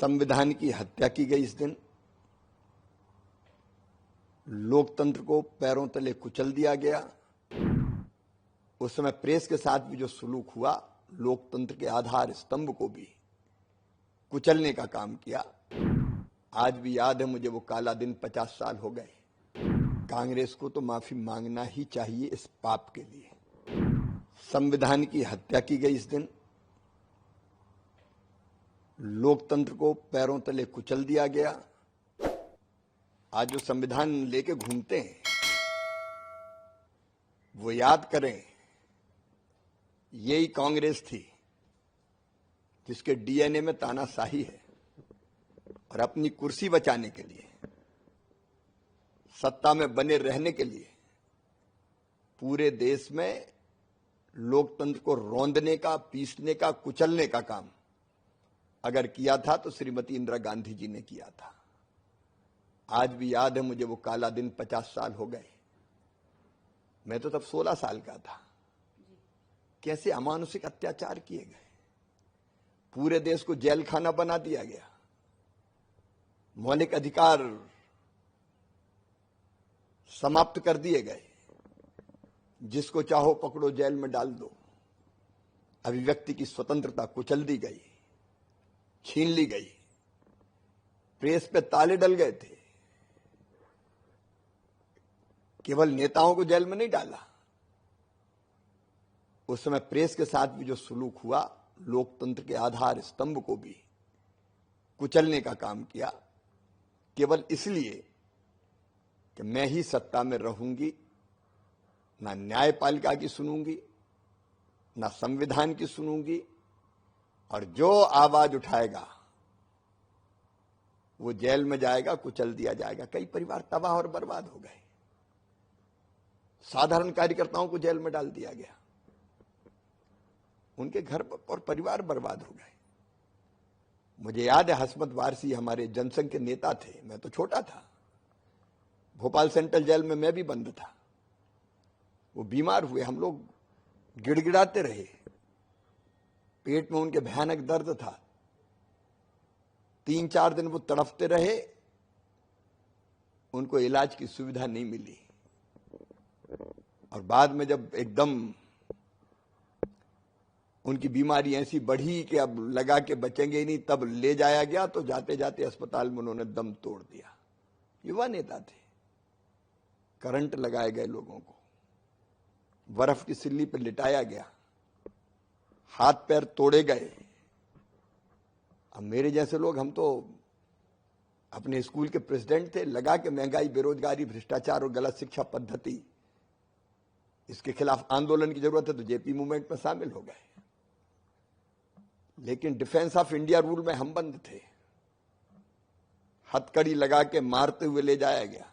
संविधान की हत्या की गई इस दिन, लोकतंत्र को पैरों तले कुचल दिया गया। उस समय प्रेस के साथ भी जो सलूक हुआ, लोकतंत्र के आधार स्तंभ को भी कुचलने का काम किया। आज भी याद है मुझे वो काला दिन, 50 साल हो गए। कांग्रेस को तो माफी मांगना ही चाहिए इस पाप के लिए। संविधान की हत्या की गई इस दिन, लोकतंत्र को पैरों तले कुचल दिया गया। आज जो संविधान लेके घूमते हैं वो याद करें, यही कांग्रेस थी जिसके डीएनए में तानाशाही है और अपनी कुर्सी बचाने के लिए, सत्ता में बने रहने के लिए पूरे देश में लोकतंत्र को रौंदने का, पीसने का, कुचलने का काम अगर किया था तो श्रीमती इंदिरा गांधी जी ने किया था। आज भी याद है मुझे वो काला दिन, 50 साल हो गए। मैं तो तब 16 साल का था। कैसे अमानुषिक अत्याचार किए गए, पूरे देश को जेल खाना बना दिया गया, मौलिक अधिकार समाप्त कर दिए गए, जिसको चाहो पकड़ो जेल में डाल दो, अभिव्यक्ति की स्वतंत्रता कुचल दी गई, छीन ली गई, प्रेस पे ताले डल गए थे। केवल नेताओं को जेल में नहीं डाला, उस समय प्रेस के साथ भी जो सलूक हुआ, लोकतंत्र के आधार स्तंभ को भी कुचलने का काम किया, केवल इसलिए कि मैं ही सत्ता में रहूंगी, ना न्यायपालिका की सुनूंगी, ना संविधान की सुनूंगी, और जो आवाज उठाएगा वो जेल में जाएगा, कुचल दिया जाएगा। कई परिवार तबाह और बर्बाद हो गए, साधारण कार्यकर्ताओं को जेल में डाल दिया गया, उनके घर और परिवार बर्बाद हो गए। मुझे याद है हसमत वारसी हमारे जनसंघ के नेता थे, मैं तो छोटा था, भोपाल सेंट्रल जेल में मैं भी बंद था। वो बीमार हुए, हम लोग गिड़गिड़ाते रहे, पेट में उनके भयानक दर्द था, 3-4 दिन वो तड़पते रहे, उनको इलाज की सुविधा नहीं मिली, और बाद में जब एकदम उनकी बीमारी ऐसी बढ़ी कि अब लगा के बचेंगे ही नहीं, तब ले जाया गया, तो जाते जाते अस्पताल में उन्होंने दम तोड़ दिया। युवा नेता थे, करंट लगाए गए लोगों को, बर्फ की सिल्ली पर लिटाया गया, हाथ पैर तोड़े गए। अब मेरे जैसे लोग, हम तो अपने स्कूल के प्रेसिडेंट थे, लगा के महंगाई, बेरोजगारी, भ्रष्टाचार और गलत शिक्षा पद्धति, इसके खिलाफ आंदोलन की जरूरत है, तो जेपी मूवमेंट में शामिल हो गए। लेकिन डिफेंस ऑफ इंडिया रूल में हम बंद थे, हथकड़ी लगा के मारते हुए ले जाया गया,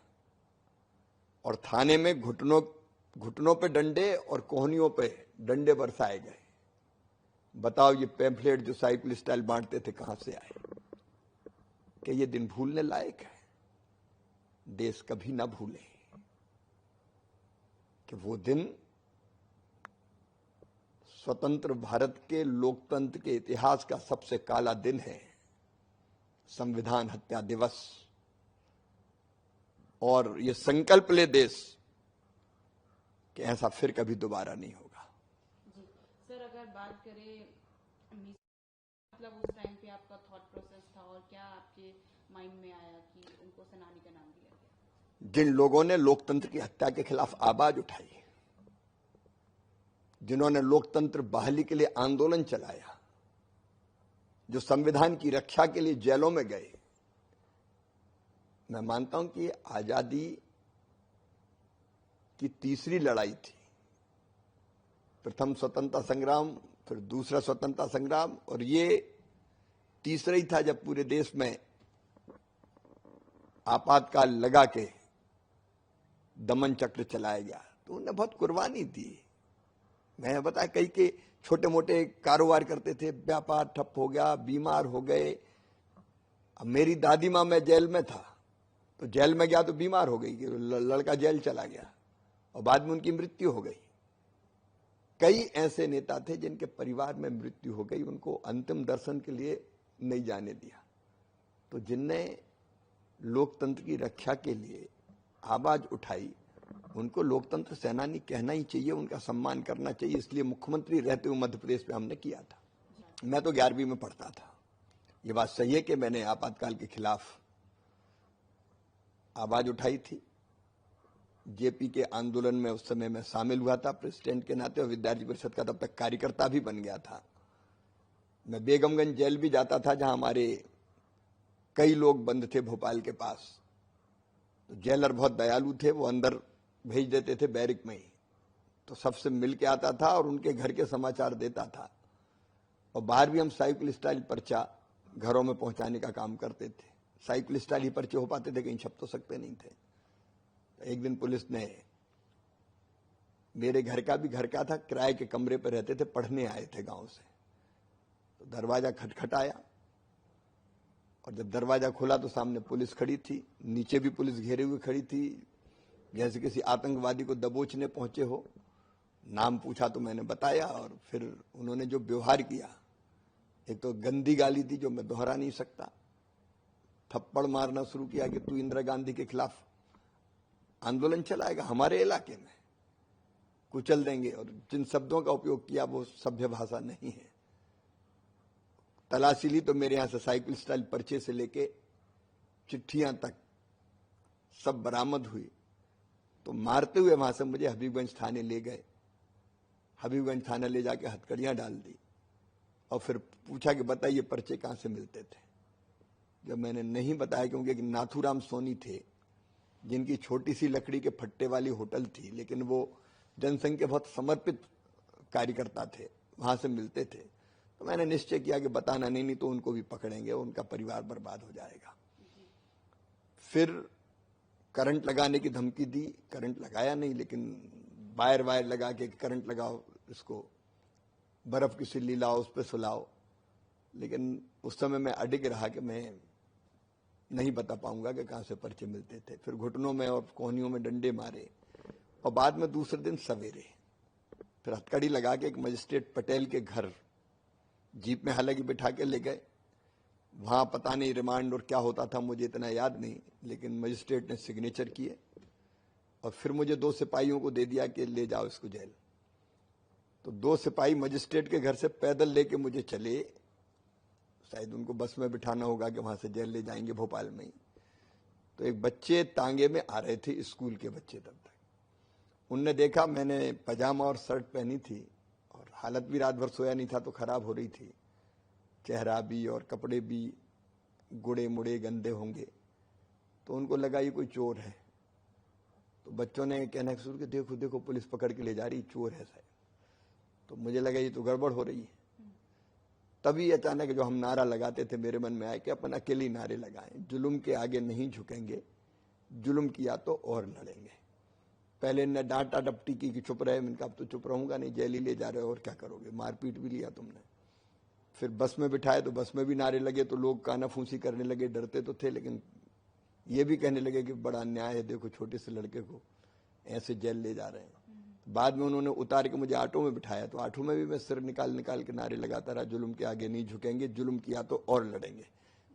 और थाने में घुटनों पे डंडे और कोहनियों पे डंडे बरसाए गए। बताओ ये पैम्फलेट जो साइकिल स्टाइल बांटते थे कहां से आए? कि ये दिन भूलने लायक है? देश कभी ना भूले कि वो दिन स्वतंत्र भारत के लोकतंत्र के इतिहास का सबसे काला दिन है, संविधान हत्या दिवस। और ये संकल्प ले देश कि ऐसा फिर कभी दोबारा नहीं होगा। जी सर, अगर बात करें, मतलब उस टाइम पे आपका थॉट प्रोसेस था और क्या आपके माइंड में आया कि उनको सेनानी का नाम दिया गया? जिन लोगों ने लोकतंत्र की हत्या के खिलाफ आवाज उठाई, जिन्होंने लोकतंत्र बहाली के लिए आंदोलन चलाया, जो संविधान की रक्षा के लिए जेलों में गए, मैं मानता हूं कि आजादी की तीसरी लड़ाई थी। प्रथम स्वतंत्रता संग्राम, फिर दूसरा स्वतंत्रता संग्राम, और ये तीसरा ही था जब पूरे देश में आपातकाल लगा के दमन चक्र चलाया गया। तो उन्होंने बहुत कुर्बानी दी। मैंने बताया, कई के छोटे मोटे कारोबार करते थे, व्यापार ठप हो गया, बीमार हो गए। अब मेरी दादी माँ, मैं जेल में था, तो जेल में गया तो बीमार हो गई, लड़का जेल चला गया और बाद में उनकी मृत्यु हो गई। कई ऐसे नेता थे जिनके परिवार में मृत्यु हो गई, उनको अंतिम दर्शन के लिए नहीं जाने दिया। तो जिनने लोकतंत्र की रक्षा के लिए आवाज उठाई उनको लोकतंत्र सेनानी कहना ही चाहिए, उनका सम्मान करना चाहिए। इसलिए मुख्यमंत्री रहते हुए मध्य प्रदेश में हमने किया था। मैं तो 11वीं में पढ़ता था। ये बात सही है कि मैंने आपातकाल के खिलाफ आवाज उठाई थी। जेपी के आंदोलन में उस समय मैं शामिल हुआ था प्रेसिडेंट के नाते, और विद्यार्थी परिषद का तब तक कार्यकर्ता भी बन गया था। मैं बेगमगंज जेल भी जाता था, जहां हमारे कई लोग बंद थे भोपाल के पास। तो जेलर बहुत दयालु थे, वो अंदर भेज देते थे बैरिक में ही, तो सबसे मिल के आता था और उनके घर के समाचार देता था। और बाहर भी हम साइकिल स्टाइल पर्चा घरों में पहुंचाने का काम करते थे। साइकिल स्टाइल ही पर्चे हो पाते थे, कहीं छप तो सकते नहीं थे। तो एक दिन पुलिस ने, मेरे घर का भी घर का था, किराए के कमरे पर रहते थे, पढ़ने आए थे गांव से, तो दरवाजा खटखटाया और जब दरवाजा खुला तो सामने पुलिस खड़ी थी, नीचे भी पुलिस घेरे हुए खड़ी थी, जैसे किसी आतंकवादी को दबोचने पहुंचे हो। नाम पूछा तो मैंने बताया, और फिर उन्होंने जो व्यवहार किया, एक तो गंदी गाली दी जो मैं दोहरा नहीं सकता, थप्पड़ मारना शुरू किया कि तू इंदिरा गांधी के खिलाफ आंदोलन चलाएगा हमारे इलाके में, कुचल देंगे। और जिन शब्दों का उपयोग किया वो सभ्य भाषा नहीं है। तलाशी ली तो मेरे यहां से साइकिल स्टाइल पर्चे से लेके चिट्ठियां तक सब बरामद हुई। तो मारते हुए वहां से मुझे हबीबगंज थाने ले गए। हबीबगंज थाने ले जाके हथकड़ियां डाल दी और फिर पूछा कि बताइए पर्चे कहां से मिलते थे। जब मैंने नहीं बताया, क्योंकि एक नाथूराम सोनी थे जिनकी छोटी सी लकड़ी के फट्टे वाली होटल थी, लेकिन वो जनसंघ के बहुत समर्पित कार्यकर्ता थे, वहां से मिलते थे। तो मैंने निश्चय किया कि बताना नहीं तो उनको भी पकड़ेंगे, उनका परिवार बर्बाद हो जाएगा। फिर करंट लगाने की धमकी दी, करंट लगाया नहीं, लेकिन वायर लगा के करंट लगाओ, इसको बर्फ की सिल्ली लाओ, उस पर सुलाओ। लेकिन उस समय मैं अडिग रहा कि मैं नहीं बता पाऊंगा कि कहां से पर्चे मिलते थे। फिर घुटनों में और कोहनियों में डंडे मारे, और बाद में दूसरे दिन सवेरे फिर हथकड़ी लगा के एक मजिस्ट्रेट पटेल के घर जीप में हालांकि बिठा के ले गए। वहां पता नहीं रिमांड और क्या होता था, मुझे इतना याद नहीं, लेकिन मजिस्ट्रेट ने सिग्नेचर किए और फिर मुझे 2 सिपाहियों को दे दिया कि ले जाओ इसको जेल। तो 2 सिपाही मजिस्ट्रेट के घर से पैदल लेके मुझे चले, शायद उनको बस में बिठाना होगा कि वहां से जेल ले जाएंगे भोपाल में ही। तो एक बच्चे तांगे में आ रहे थे, स्कूल के बच्चे तब तक। उनने देखा मैंने पजामा और शर्ट पहनी थी और हालत भी रात भर सोया नहीं था तो खराब हो रही थी, चेहरा भी और कपड़े भी गुड़े मुड़े गंदे होंगे। तो उनको लगा ये कोई चोर है। तो बच्चों ने कहना शुरू किया, देखो देखो पुलिस पकड़ के ले जा रही, चोर है शायद। तो मुझे लगा ये तो गड़बड़ हो रही है। तभी अचानक जो हम नारा लगाते थे मेरे मन में आया कि अपन अकेले नारे लगाएं, जुल्म के आगे नहीं झुकेंगे, जुल्म किया तो और लड़ेंगे। पहले ने डांटा डपटी की कि चुप रहे, मैंने कहा अब तो चुप रहूंगा नहीं, जेल ही ले जा रहे हो और क्या करोगे, मारपीट भी लिया तुमने। फिर बस में बिठाए तो बस में भी नारे लगे, तो लोग कानाफूसी करने लगे, डरते तो थे लेकिन ये भी कहने लगे कि बड़ा अन्याय है, देखो छोटे से लड़के को ऐसे जेल ले जा रहे हैं। बाद में उन्होंने उतार के मुझे ऑटो में बिठाया, तो ऑटो में भी मैं सिर निकाल निकाल के नारे लगाता रहा, जुल्म के आगे नहीं झुकेंगे, जुल्म किया तो और लड़ेंगे।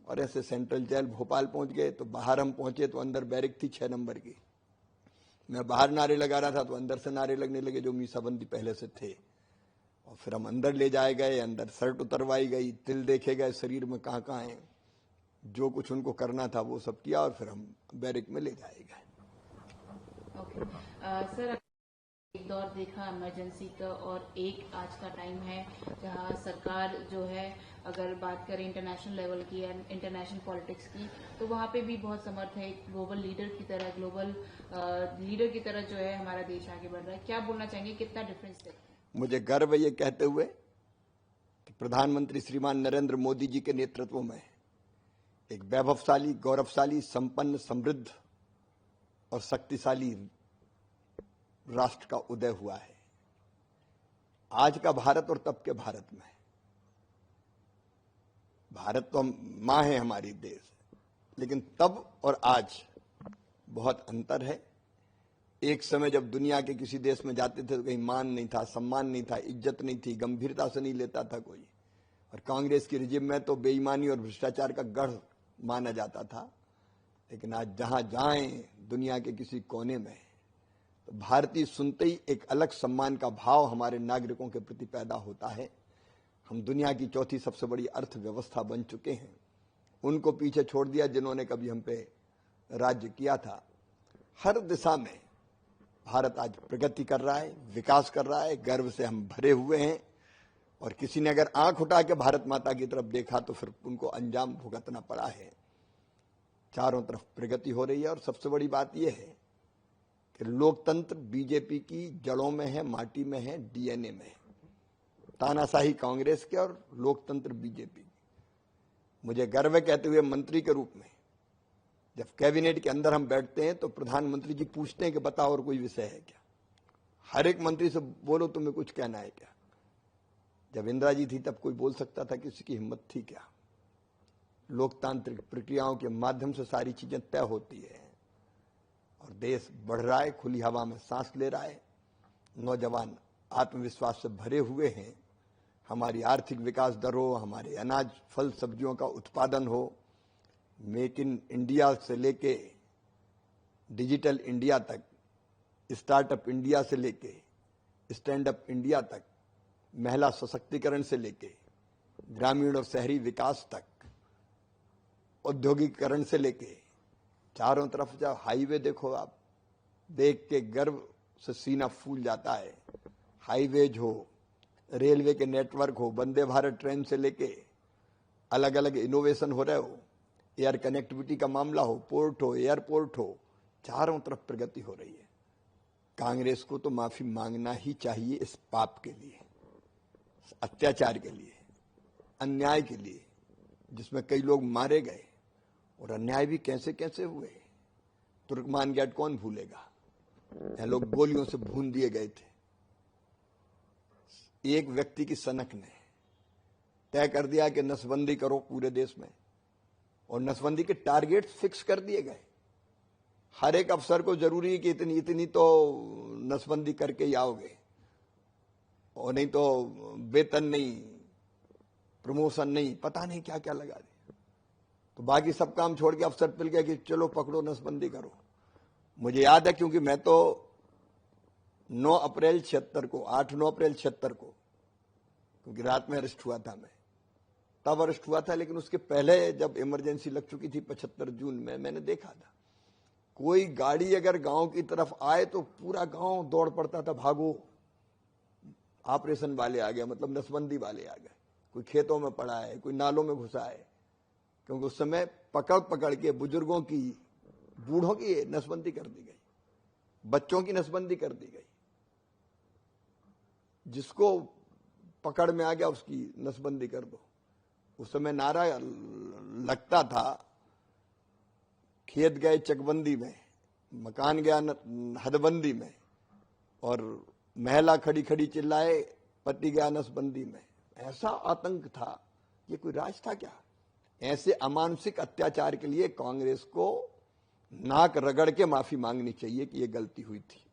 और ऐसे सेंट्रल जेल भोपाल पहुंच गए। तो बाहर हम पहुंचे तो अंदर बैरिक थी 6 नंबर की। मैं बाहर नारे लगा रहा था तो अंदर से नारे लगने लगे जो मीसाबंदी पहले से थे। और फिर हम अंदर ले जाए गए, अंदर शर्ट उतरवाई गई, तिल देखे गए शरीर में कहाँ कहाँ है, जो कुछ उनको करना था वो सब किया और फिर हम बैरिक में ले जाए गए। सर, एक दौर देखा इमरजेंसी का और एक आज का टाइम है जहां सरकार जो है, अगर बात करें इंटरनेशनल लेवल की या इंटरनेशनल पॉलिटिक्स की, तो वहां पे भी बहुत समर्थ है। ग्लोबल लीडर की तरह जो है हमारा देश आगे बढ़ रहा है। क्या बोलना चाहेंगे, कितना डिफरेंस है? मुझे गर्व है ये कहते हुए कि प्रधानमंत्री श्रीमान नरेंद्र मोदी जी के नेतृत्व में एक वैभवशाली, गौरवशाली, संपन्न, समृद्ध और शक्तिशाली राष्ट्र का उदय हुआ है। आज का भारत और तब के भारत में, भारत तो हम मां है हमारी देश, लेकिन तब और आज बहुत अंतर है। एक समय जब दुनिया के किसी देश में जाते थे तो कहीं मान नहीं था, सम्मान नहीं था, इज्जत नहीं थी, गंभीरता से नहीं लेता था कोई। और कांग्रेस की रिजिम में तो बेईमानी और भ्रष्टाचार का गढ़ माना जाता था, लेकिन आज जहां जाएं दुनिया के किसी कोने में, तो भारतीय सुनते ही एक अलग सम्मान का भाव हमारे नागरिकों के प्रति पैदा होता है। हम दुनिया की चौथी सबसे बड़ी अर्थव्यवस्था बन चुके हैं, उनको पीछे छोड़ दिया जिन्होंने कभी हम पे राज्य किया था। हर दिशा में भारत आज प्रगति कर रहा है, विकास कर रहा है, गर्व से हम भरे हुए हैं। और किसी ने अगर आंख उठा के भारत माता की तरफ देखा तो फिर उनको अंजाम भुगतना पड़ा है। चारों तरफ प्रगति हो रही है और सबसे बड़ी बात यह है कि लोकतंत्र बीजेपी की जड़ों में है, माटी में है, डीएनए में है। तानाशाही कांग्रेस के और लोकतंत्र बीजेपी की। मुझे गर्व है कहते हुए मंत्री के रूप में, जब कैबिनेट के अंदर हम बैठते हैं तो प्रधानमंत्री जी पूछते हैं कि बताओ और कोई विषय है क्या। हर एक मंत्री से बोलो तुम्हें कुछ कहना है क्या। जब इंदिरा जी थी तब कोई बोल सकता था, किसी की हिम्मत थी क्या। लोकतांत्रिक प्रक्रियाओं के माध्यम से सारी चीजें तय होती है और देश बढ़ रहा है, खुली हवा में सांस ले रहा है। नौजवान आत्मविश्वास से भरे हुए हैं। हमारी आर्थिक विकास दर हो, हमारे अनाज फल सब्जियों का उत्पादन हो, मेक इन इंडिया से लेके डिजिटल इंडिया तक, स्टार्टअप इंडिया से लेके स्टैंड अप इंडिया तक, महिला सशक्तिकरण से लेके ग्रामीण और शहरी विकास तक, औद्योगिकरण से लेके चारों तरफ जब हाईवे देखो आप, देख के गर्व से सीना फूल जाता है। हाईवेज हो, रेलवे के नेटवर्क हो, वंदे भारत ट्रेन से लेके अलग अलग इनोवेशन हो रहे हो, एयर कनेक्टिविटी का मामला हो, पोर्ट हो, एयरपोर्ट हो, चारों तरफ प्रगति हो रही है। कांग्रेस को तो माफी मांगना ही चाहिए इस पाप के लिए, अत्याचार के लिए, अन्याय के लिए, जिसमें कई लोग मारे गए और अन्याय भी कैसे कैसे हुए। तुर्कमान गेट कौन भूलेगा, यह लोग गोलियों से भून दिए गए थे। एक व्यक्ति की सनक ने तय कर दिया कि नसबंदी करो पूरे देश में, और नसबंदी के टारगेट फिक्स कर दिए गए। हर एक अफसर को जरूरी है कि इतनी इतनी तो नसबंदी करके ही आओगे, और नहीं तो वेतन नहीं, प्रमोशन नहीं, पता नहीं क्या क्या लगा दिया। तो बाकी सब काम छोड़ के अफसर पिल गया कि चलो पकड़ो, नसबंदी करो। मुझे याद है क्योंकि मैं तो 9 अप्रैल 76 को, 8-9 अप्रैल 76 को, क्योंकि रात में अरेस्ट हुआ था, मैं तब अरेस्ट हुआ था। लेकिन उसके पहले जब इमरजेंसी लग चुकी थी 75 जून में, मैंने देखा था कोई गाड़ी अगर गांव की तरफ आए तो पूरा गांव दौड़ पड़ता था, भागो ऑपरेशन वाले आ गए, मतलब नसबंदी वाले आ गए। कोई खेतों में पड़ा है, कोई नालों में घुसा है, क्योंकि उस समय पकड़ पकड़ के बुजुर्गों की, बूढ़ों की नसबंदी कर दी गई, बच्चों की नसबंदी कर दी गई। जिसको पकड़ में आ गया उसकी नसबंदी कर दो। उस समय नारा लगता था, खेत गए चकबंदी में, मकान गया हदबंदी में, और महिला खड़ी खड़ी चिल्लाए पति गया नसबंदी में। ऐसा आतंक था, ये कोई राज था क्या। ऐसे अमानसिक अत्याचार के लिए कांग्रेस को नाक रगड़ के माफी मांगनी चाहिए कि ये गलती हुई थी।